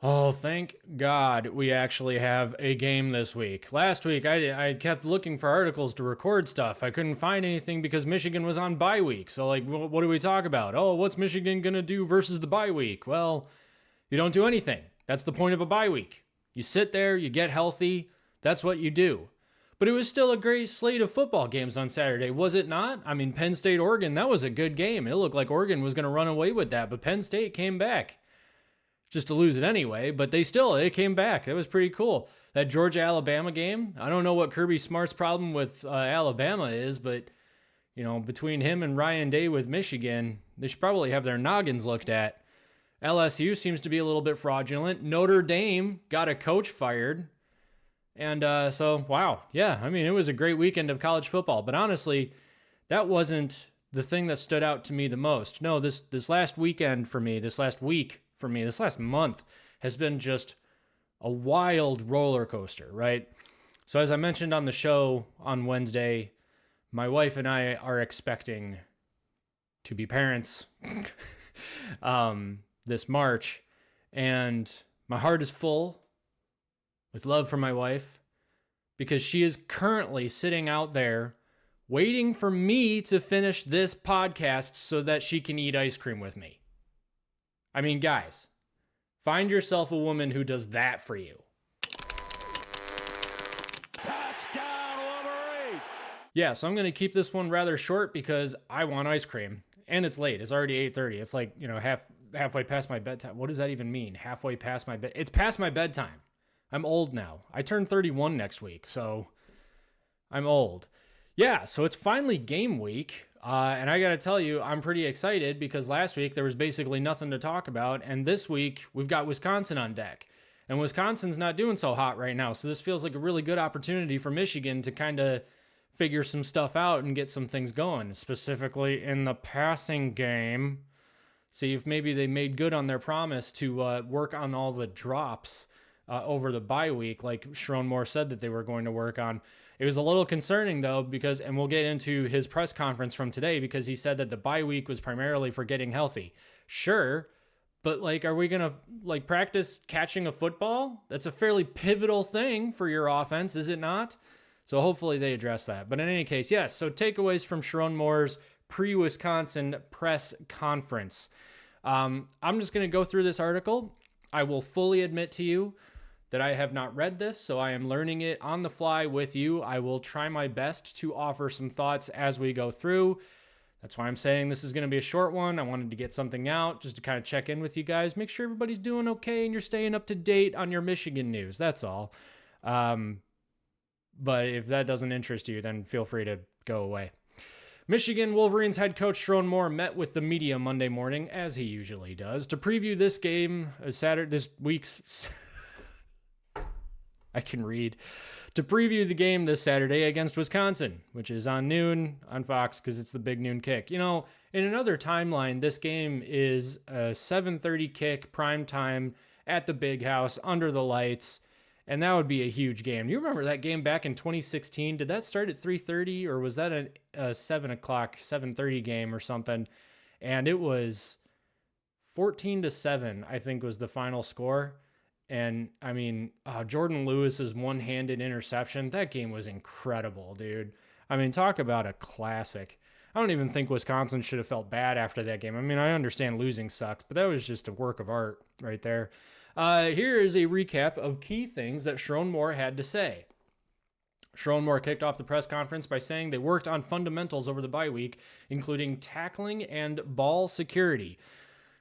Oh, thank God we actually have a game this week. Last week, I kept looking for articles to record stuff. I couldn't find anything because Michigan was on bye week. So, like, what do we talk about? Oh, what's Michigan going to do versus the bye week? Well, you don't do anything. That's the point of a bye week. You sit there, you get healthy. That's what you do. But it was still a great slate of football games on Saturday, was it not? I mean, Penn State, Oregon, that was a good game. It looked like Oregon was going to run away with that, but Penn State came back just to lose it anyway, but they came back. That was pretty cool. That Georgia-Alabama game, I don't know what Kirby Smart's problem with Alabama is, but, between him and Ryan Day with Michigan, they should probably have their noggins looked at. LSU seems to be a little bit fraudulent. Notre Dame got a coach fired. And wow. Yeah, I mean, it was a great weekend of college football. But honestly, that wasn't the thing that stood out to me the most. No, this last weekend for me, this last week for me, this last month has been just a wild roller coaster, right? So as I mentioned on the show on Wednesday, my wife and I are expecting to be parents this March, and my heart is full with love for my wife because she is currently sitting out there waiting for me to finish this podcast so that she can eat ice cream with me. I mean, guys, find yourself a woman who does that for you. Touchdown, Wolverines! Yeah, so I'm going to keep this one rather short because I want ice cream. And it's late. It's already 8:30. It's like, halfway past my bedtime. What does that even mean? Halfway past my bed. It's past my bedtime. I'm old now. I turn 31 next week, so I'm old. Yeah, so it's finally game week. And I got to tell you, I'm pretty excited because last week there was basically nothing to talk about. And this week we've got Wisconsin on deck. And Wisconsin's not doing so hot right now. So this feels like a really good opportunity for Michigan to kind of figure some stuff out and get some things going, specifically in the passing game. See if maybe they made good on their promise to work on all the drops over the bye week, like Sherrone Moore said that they were going to work on. It was a little concerning, though, because, and we'll get into his press conference from today, because he said that the bye week was primarily for getting healthy. Sure, but, are we going to, practice catching a football? That's a fairly pivotal thing for your offense, is it not? So hopefully they address that. But in any case, yes, so takeaways from Sherrone Moore's pre-Wisconsin press conference. I'm just going to go through this article. I will fully admit to you that I have not read this, so I am learning it on the fly with you. I will try my best to offer some thoughts as we go through. That's why I'm saying this is going to be a short one. I wanted to get something out just to kind of check in with you guys, make sure everybody's doing okay and you're staying up to date on your Michigan news. That's all. But if that doesn't interest you, then feel free to go away. Michigan Wolverines head coach Sherrone Moore met with the media Monday morning, as he usually does, to preview this game, this week's... I can read. To preview the game this Saturday against Wisconsin, which is on noon on Fox because it's the big noon kick. In another timeline, this game is a 7:30 kick, prime time, at the big house, under the lights, and that would be a huge game. You remember that game back in 2016? Did that start at 3:30, or was that a 7 o'clock, 7:30 game or something? And it was 14-7, I think, was the final score. And, I mean, Jordan Lewis's one-handed interception, that game was incredible, dude. I mean, talk about a classic. I don't even think Wisconsin should have felt bad after that game. I mean, I understand losing sucked, but that was just a work of art right there. Here is a recap of key things that Sherrone Moore had to say. Sherrone Moore kicked off the press conference by saying they worked on fundamentals over the bye week, including tackling and ball security.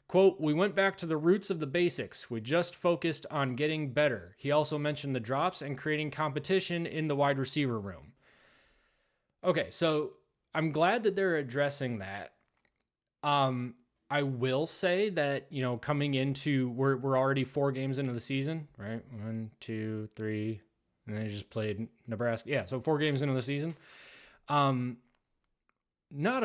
Quote, "We went back to the roots of the basics. We just focused on getting better." He also mentioned the drops and creating competition in the wide receiver room. Okay, so I'm glad that they're addressing that. I will say that, coming into, we're already 4 games into the season, right? 1, 2, 3, and they just played Nebraska. Yeah, so 4 games into the season. Not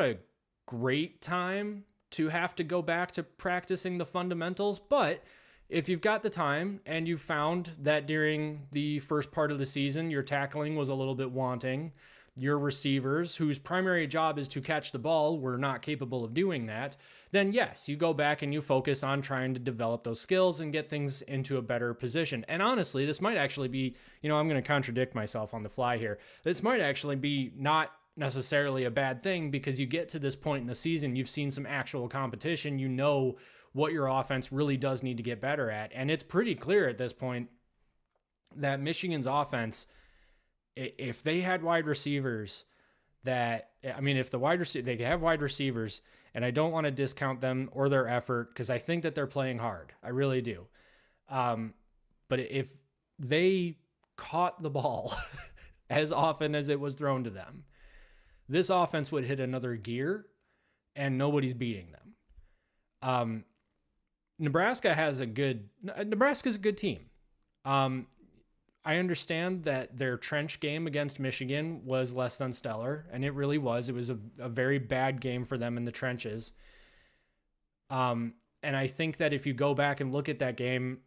a great time to have to go back to practicing the fundamentals, but if you've got the time and you've found that during the first part of the season your tackling was a little bit wanting, your receivers, whose primary job is to catch the ball, were not capable of doing that, then yes, you go back and you focus on trying to develop those skills and get things into a better position. And honestly, this might actually be, I'm going to contradict myself on the fly here. This might actually be not necessarily a bad thing, because you get to this point in the season, you've seen some actual competition, you know what your offense really does need to get better at. And it's pretty clear at this point that Michigan's offense, if they had wide receivers if they have wide receivers, and I don't want to discount them or their effort, because I think that they're playing hard. I really do. But if they caught the ball as often as it was thrown to them, this offense would hit another gear and nobody's beating them. Nebraska's a good team. I understand that their trench game against Michigan was less than stellar, and it really was. It was a very bad game for them in the trenches. And I think that if you go back and look at that game,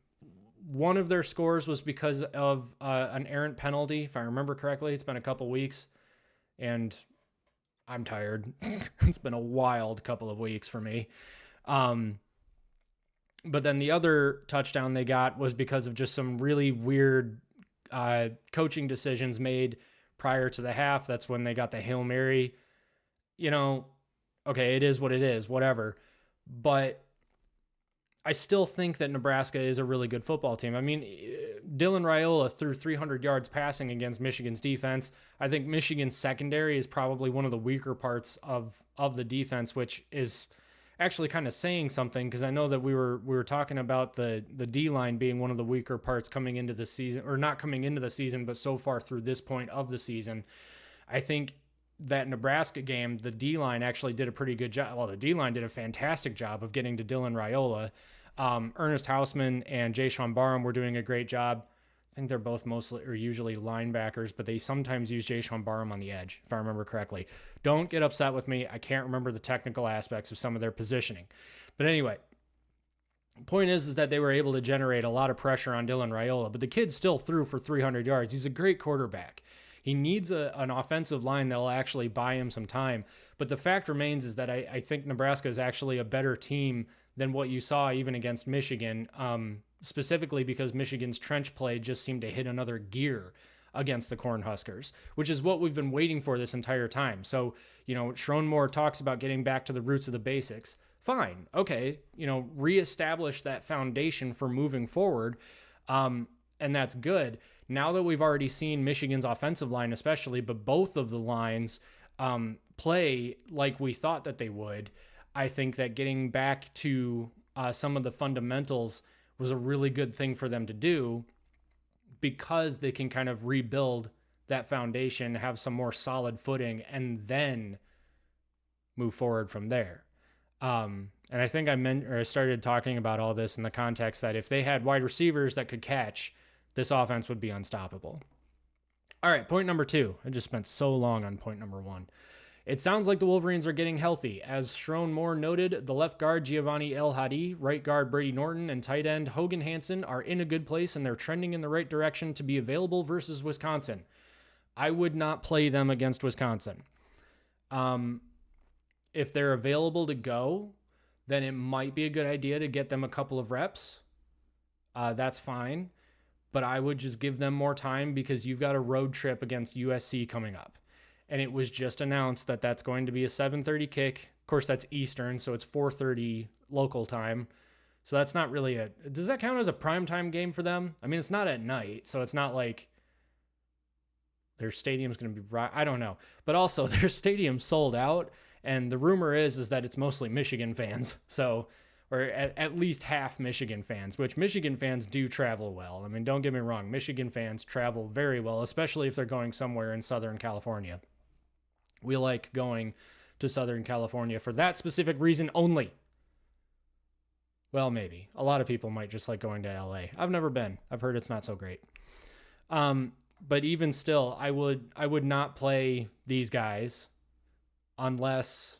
one of their scores was because of an errant penalty, if I remember correctly. It's been a couple weeks, and I'm tired. It's been a wild couple of weeks for me. But then the other touchdown they got was because of just some really weird coaching decisions made prior to the half. That's when they got the Hail Mary. Okay, it is what it is, whatever. But I still think that Nebraska is a really good football team. I mean, Dylan Raiola threw 300 yards passing against Michigan's defense. I think Michigan's secondary is probably one of the weaker parts of the defense, which is actually kind of saying something, because I know that we were talking about the D-line being one of the weaker parts coming into the season, or not coming into the season, but so far through this point of the season. I think that Nebraska game, the D-line actually did a pretty good job. Well, the D-line did a fantastic job of getting to Dylan Raiola. Ernest Hausman and Jayshawn Barham were doing a great job. I think they're both usually linebackers, but they sometimes use Jayshawn Barham on the edge, if I remember correctly. Don't get upset with me. I can't remember the technical aspects of some of their positioning. But anyway, the point is that they were able to generate a lot of pressure on Dylan Raiola, but the kid still threw for 300 yards. He's a great quarterback. He needs an offensive line that will actually buy him some time. But the fact remains is that I think Nebraska is actually a better team than what you saw even against Michigan, specifically because Michigan's trench play just seemed to hit another gear against the Cornhuskers, which is what we've been waiting for this entire time. So, Sherrone Moore talks about getting back to the roots of the basics. Fine. Okay. Reestablish that foundation for moving forward. And that's good. Now that we've already seen Michigan's offensive line, especially, but both of the lines play like we thought that they would, I think that getting back to some of the fundamentals was a really good thing for them to do, because they can kind of rebuild that foundation, have some more solid footing, and then move forward from there. And I think I started talking about all this in the context that if they had wide receivers that could catch, this offense would be unstoppable. All right, point number 2. I just spent so long on point number 1. It sounds like the Wolverines are getting healthy. As Sherrone Moore noted, the left guard Giovanni El Hadi, right guard Brady Norton, and tight end Hogan Hansen are in a good place, and they're trending in the right direction to be available versus Wisconsin. I would not play them against Wisconsin. If they're available to go, then it might be a good idea to get them a couple of reps. That's fine. But I would just give them more time, because you've got a road trip against USC coming up. And it was just announced that that's going to be a 7:30 kick. Of course, that's Eastern, so it's 4:30 local time. So that's not really does that count as a primetime game for them? I mean, it's not at night, so it's not like their stadium's going to be right. I don't know. But also, their stadium's sold out, and the rumor is that it's mostly Michigan fans. So, or at least half Michigan fans, which Michigan fans do travel well. I mean, don't get me wrong. Michigan fans travel very well, especially if they're going somewhere in Southern California. We like going to Southern California for that specific reason only. Well, maybe. A lot of people might just like going to LA. I've never been. I've heard it's not so great. But even still, I would not play these guys unless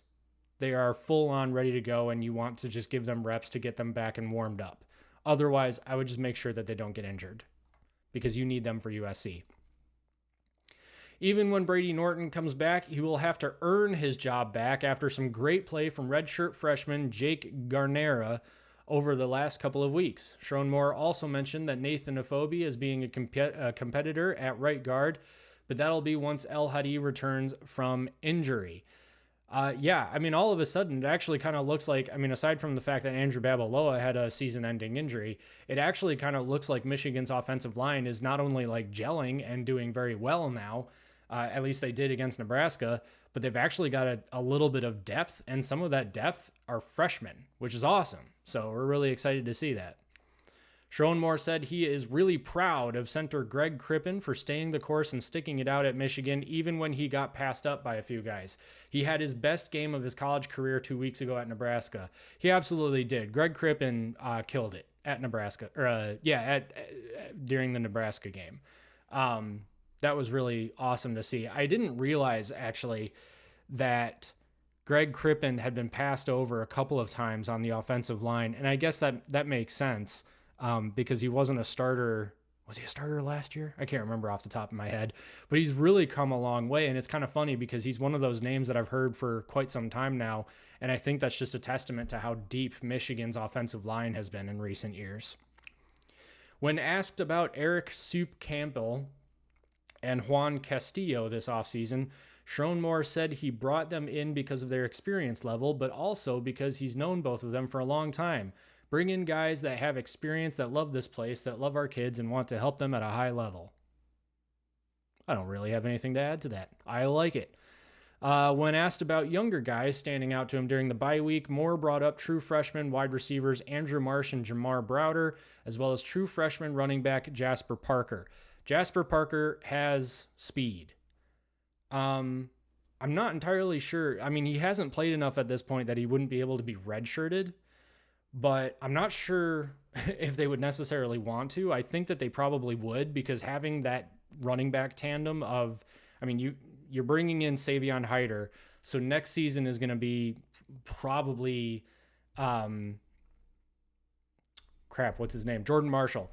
they are full on ready to go and you want to just give them reps to get them back and warmed up. Otherwise, I would just make sure that they don't get injured, because you need them for USC. Even when Brady Norton comes back, he will have to earn his job back after some great play from redshirt freshman Jake Garnera over the last couple of weeks. Sherrone Moore also mentioned that Nathan Afobe is being a competitor at right guard, but that'll be once El Hadi returns from injury. Yeah, I mean, all of a sudden, it actually kind of looks like, I mean, aside from the fact that Andrew Babaloa had a season-ending injury, it actually kind of looks like Michigan's offensive line is not only like gelling and doing very well now, at least they did against Nebraska, but they've actually got a little bit of depth, and some of that depth are freshmen, which is awesome. So we're really excited to see that. Sherrone Moore said he is really proud of center Greg Crippen for staying the course and sticking it out at Michigan, even when he got passed up by a few guys. He had his best game of his college career 2 weeks ago at Nebraska. He absolutely did. Greg Crippen killed it at Nebraska, or during the Nebraska game. That was really awesome to see. I didn't realize actually that Greg Crippen had been passed over a couple of times on the offensive line, and I guess that makes sense. Because he wasn't a starter. Was he a starter last year? I can't remember off the top of my head, but he's really come a long way. And it's kind of funny because he's one of those names that I've heard for quite some time now. And I think that's just a testament to how deep Michigan's offensive line has been in recent years. When asked about Eric Soup Campbell and Juan Castillo this offseason, Sherrone Moore said he brought them in because of their experience level, but also because he's known both of them for a long time. Bring in guys that have experience, that love this place, that love our kids, and want to help them at a high level. I don't really have anything to add to that. I like it. When asked about younger guys standing out to him during the bye week, Moore brought up true freshman wide receivers Andrew Marsh and Jamar Browder, as well as true freshman running back Jasper Parker. Jasper Parker has speed. I'm not entirely sure. I mean, he hasn't played enough at this point that he wouldn't be able to be redshirted. But I'm not sure if they would necessarily want to. I think that they probably would, because having that running back tandem of, I mean, you're bringing in Savion Hyder, so next season is going to be probably, what's his name? Jordan Marshall,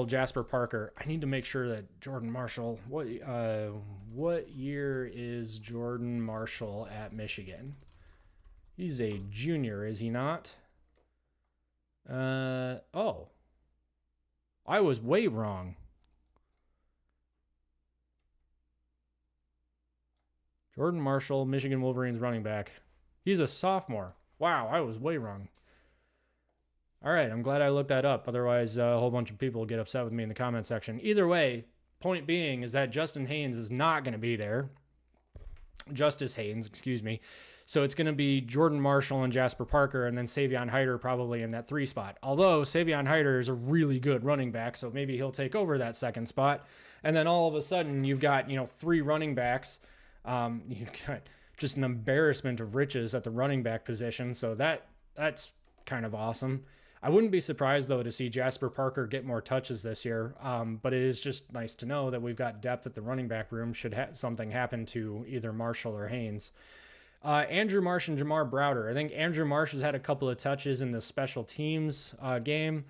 Jasper Parker. I need to make sure that Jordan Marshall, what year is Jordan Marshall at Michigan? He's a junior, is he not? I was way wrong. Jordan Marshall, Michigan Wolverines running back. He's a sophomore. Wow, I was way wrong. All right, I'm glad I looked that up. Otherwise, a whole bunch of people will get upset with me in the comment section. Either way, point being is that Justin Haynes is not going to be there. Justice Haynes, excuse me. So it's going to be Jordan Marshall and Jasper Parker, and then Savion Hyder probably in that 3 spot. Although Savion Hyder is a really good running back, so maybe he'll take over that 2nd spot. And then all of a sudden you've got, 3 running backs. You've got just an embarrassment of riches at the running back position. So that's kind of awesome. I wouldn't be surprised though to see Jasper Parker get more touches this year. But it is just nice to know that we've got depth at the running back room should something happen to either Marshall or Haynes. Andrew Marsh and Jamar Browder. I think Andrew Marsh has had a couple of touches in the special teams game.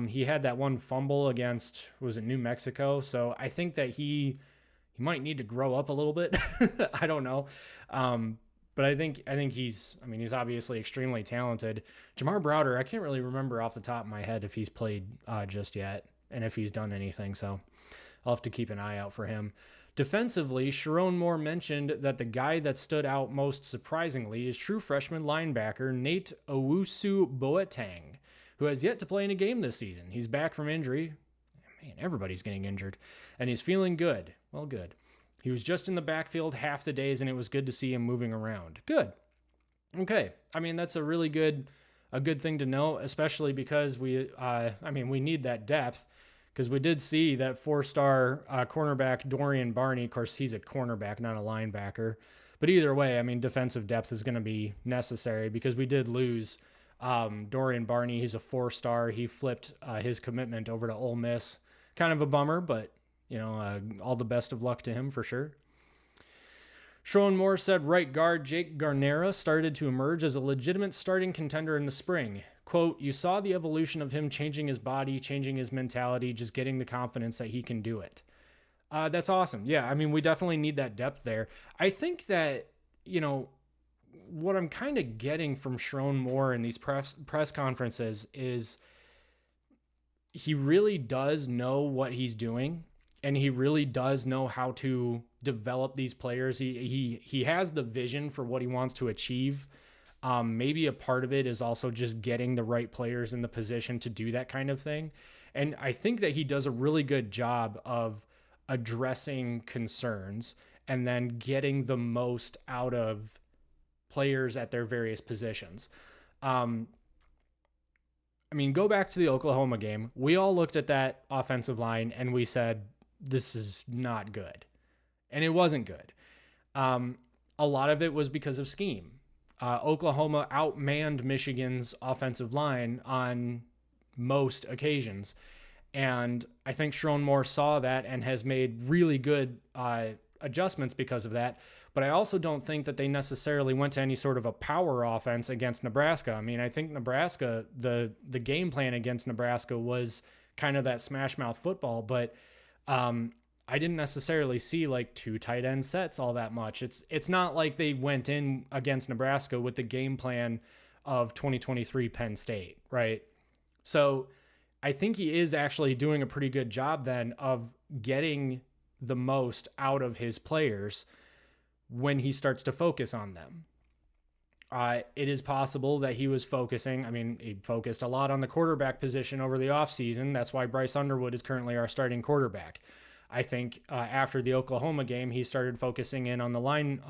He had that one fumble against, was it New Mexico? So I think that he might need to grow up a little bit. I don't know. But I think he's obviously extremely talented. Jamar Browder, I can't really remember off the top of my head if he's played just yet and if he's done anything. So I'll have to keep an eye out for him. Defensively, Sherrone Moore mentioned that the guy that stood out most surprisingly is true freshman linebacker Nate Owusu-Boateng, who has yet to play in a game this season. He's back from injury. Man, everybody's getting injured. And he's feeling good. Well, good. He was just in the backfield half the days, and it was good to see him moving around. Good. Okay. I mean, that's a really good thing to know, especially because we need that depth. Because we did see that 4-star cornerback Dorian Barney. Of course, he's a cornerback, not a linebacker. But either way, I mean, defensive depth is going to be necessary because we did lose Dorian Barney. He's a 4-star. He flipped his commitment over to Ole Miss. Kind of a bummer, but, all the best of luck to him for sure. Sherrone Moore said right guard Jake Garnera started to emerge as a legitimate starting contender in the spring. Quote, you saw the evolution of him changing his body, changing his mentality, just getting the confidence that he can do it. That's awesome. Yeah, I mean, we definitely need that depth there. I think that, you know, what I'm kind of getting from Sherrone Moore in these press conferences is he really does know what he's doing, and he really does know how to develop these players. He has the vision for what he wants to achieve. Maybe a part of it is also just getting the right players in the position to do that kind of thing. And I think that he does a really good job of addressing concerns and then getting the most out of players at their various positions. Um, I mean, go back to the Oklahoma game. We all looked at that offensive line and we said, this is not good. And it wasn't good. A lot of it was because of scheme. Oklahoma outmanned Michigan's offensive line on most occasions. And I think Sherrone Moore saw that and has made really good adjustments because of that. But I also don't think that they necessarily went to any sort of a power offense against Nebraska. I mean, I think Nebraska, the game plan against Nebraska was kind of that smash mouth football, but I didn't necessarily see like 2 tight end sets all that much. It's not like they went in against Nebraska with the game plan of 2023 Penn State, right? So I think he is actually doing a pretty good job then of getting the most out of his players when he starts to focus on them. It is possible that he was focusing. I mean, he focused a lot on the quarterback position over the offseason. That's why Bryce Underwood is currently our starting quarterback. I think after the Oklahoma game, he started focusing in on the line,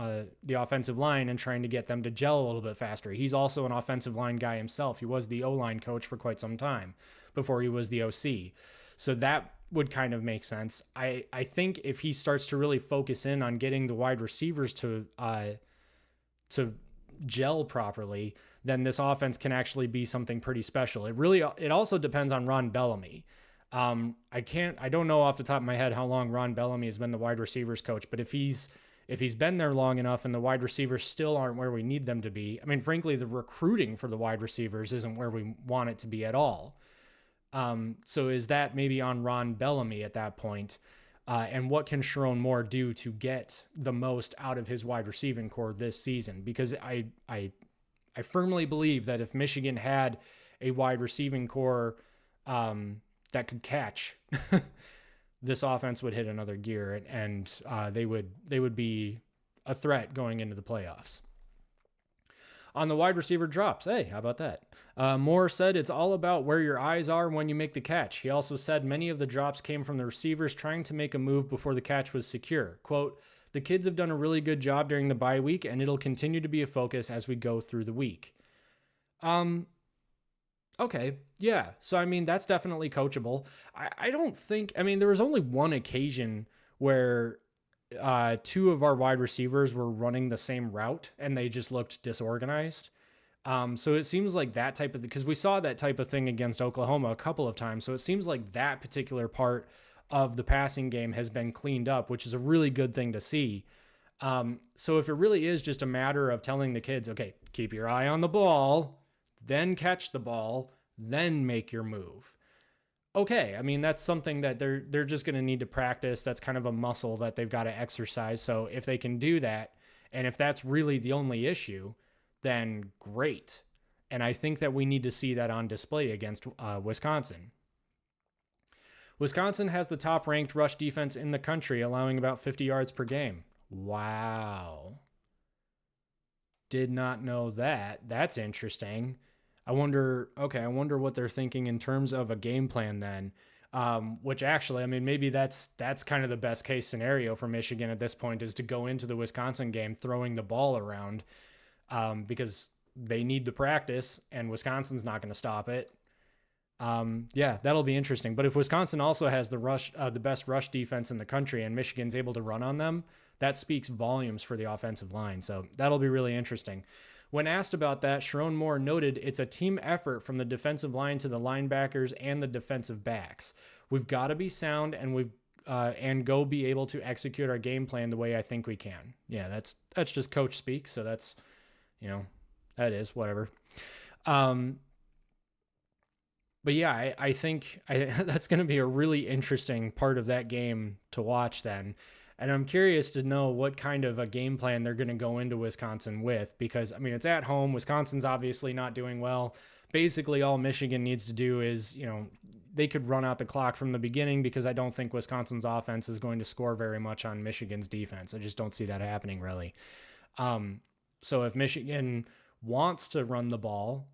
the offensive line, and trying to get them to gel a little bit faster. He's also an offensive line guy himself. He was the O-line coach for quite some time before he was the OC. So that would kind of make sense. I think if he starts to really focus in on getting the wide receivers to gel properly, then this offense can actually be something pretty special. It also depends on Ron Bellamy. I don't know off the top of my head how long Ron Bellamy has been the wide receivers coach, but if he's been there long enough and the wide receivers still aren't where we need them to be, I mean, frankly, the recruiting for the wide receivers isn't where we want it to be at all. So is that maybe on Ron Bellamy at that point? And what can Sherrone Moore do to get the most out of his wide receiving core this season? Because I firmly believe that if Michigan had a wide receiving core that could catch, this offense would hit another gear, and they would be a threat going into the playoffs. On the wide receiver drops, hey, how about that? Moore said it's all about where your eyes are when you make the catch. He also said many of the drops came from the receivers trying to make a move before the catch was secure. Quote, the kids have done a really good job during the bye week, and it'll continue to be a focus as we go through the week. Okay, yeah. So, I mean, that's definitely coachable. I don't think, I mean, there was only one occasion where 2 of our wide receivers were running the same route and they just looked disorganized. So it seems like that type of, because we saw that type of thing against Oklahoma a couple of times. So it seems like that particular part of the passing game has been cleaned up, which is a really good thing to see. So if it really is just a matter of telling the kids, okay, keep your eye on the ball, then catch the ball, then make your move. Okay, I mean, that's something that they're just going to need to practice. That's kind of a muscle that they've got to exercise. So if they can do that, and if that's really the only issue, then great. And I think that we need to see that on display against Wisconsin. Wisconsin has the top-ranked rush defense in the country, allowing about 50 yards per game. Wow. Did not know that. That's interesting. I wonder what they're thinking in terms of a game plan then. Which actually, I mean, maybe that's kind of the best case scenario for Michigan at this point, is to go into the Wisconsin game throwing the ball around, because they need the practice and Wisconsin's not going to stop it. Yeah, that'll be interesting. But if Wisconsin also has the best rush defense in the country and Michigan's able to run on them, that speaks volumes for the offensive line. So that'll be really interesting. When asked about that, Sherrone Moore noted it's a team effort from the defensive line to the linebackers and the defensive backs. We've got to be sound and go be able to execute our game plan the way I think we can. Yeah, that's just coach speak. So that's, that is whatever. But yeah, I think that's going to be a really interesting part of that game to watch then. And I'm curious to know what kind of a game plan they're going to go into Wisconsin with, because, I mean, it's at home. Wisconsin's obviously not doing well. Basically, all Michigan needs to do is, they could run out the clock from the beginning, because I don't think Wisconsin's offense is going to score very much on Michigan's defense. I just don't see that happening, really. So if Michigan wants to run the ball,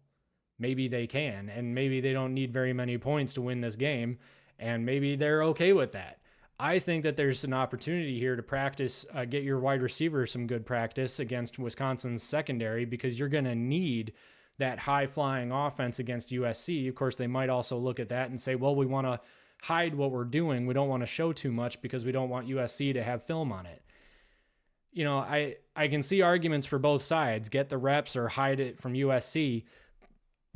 maybe they can, and maybe they don't need very many points to win this game, and maybe they're okay with that. I think that there's an opportunity here to practice, get your wide receiver some good practice against Wisconsin's secondary, because you're going to need that high-flying offense against USC. Of course, they might also look at that and say, well, we want to hide what we're doing. We don't want to show too much because we don't want USC to have film on it. I can see arguments for both sides. Get the reps or hide it from USC.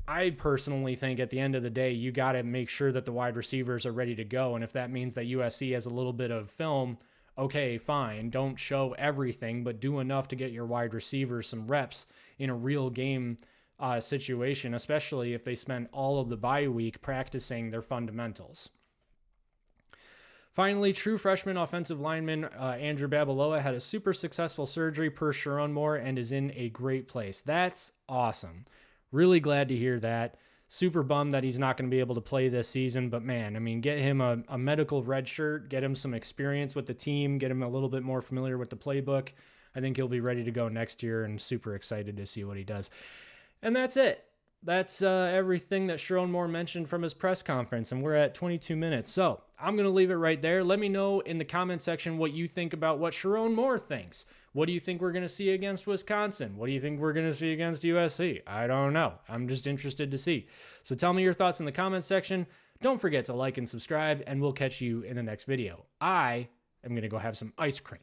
I personally think at the end of the day, you got to make sure that the wide receivers are ready to go. And if that means that USC has a little bit of film, okay, fine. Don't show everything, but do enough to get your wide receivers some reps in a real game situation, especially if they spend all of the bye week practicing their fundamentals. Finally, true freshman offensive lineman Andrew Babaloa had a super successful surgery per Sherrone Moore and is in a great place. That's awesome. Really glad to hear that. Super bummed that he's not going to be able to play this season, but man, I mean, get him a medical red shirt, get him some experience with the team, get him a little bit more familiar with the playbook. I think he'll be ready to go next year, and super excited to see what he does. And that's it. That's everything that Sherrone Moore mentioned from his press conference, and we're at 22 minutes. So I'm going to leave it right there. Let me know in the comment section what you think about what Sherrone Moore thinks. What do you think we're going to see against Wisconsin? What do you think we're going to see against USC? I don't know. I'm just interested to see. So tell me your thoughts in the comment section. Don't forget to like and subscribe, and we'll catch you in the next video. I am going to go have some ice cream.